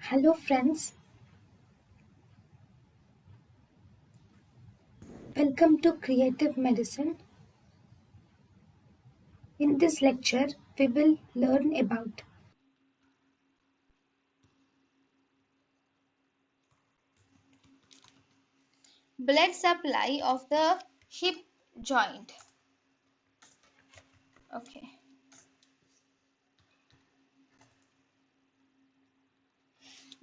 Hello friends, welcome to Creative Medicine. In this lecture, we will learn about blood supply of the hip joint. Okay.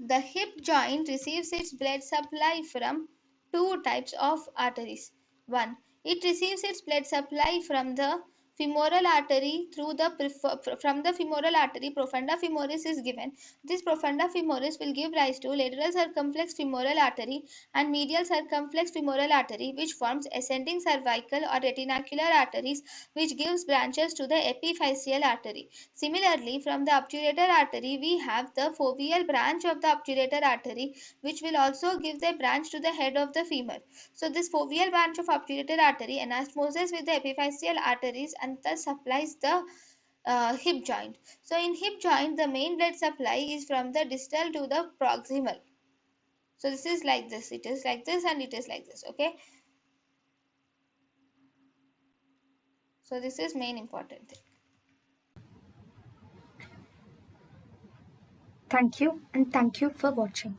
The hip joint receives its blood supply from two types of arteries. One, it receives its blood supply from the femoral artery through the from the femoral artery profunda femoris is given. This profunda femoris will give rise to lateral circumflex femoral artery and medial circumflex femoral artery, which forms ascending cervical or retinacular arteries, which gives branches to the epiphyseal artery. Similarly, from the obturator artery, we have the foveal branch of the obturator artery, which will also give the branch to the head of the femur. So, this foveal branch of obturator artery anasmoses with the epiphyseal arteries and thus supplies the hip joint. So, in hip joint, the main blood supply is from the distal to the proximal. So, this is like this, it is like this, and it is like this. Okay. So, this is main important thing. thank you and thank you for watching.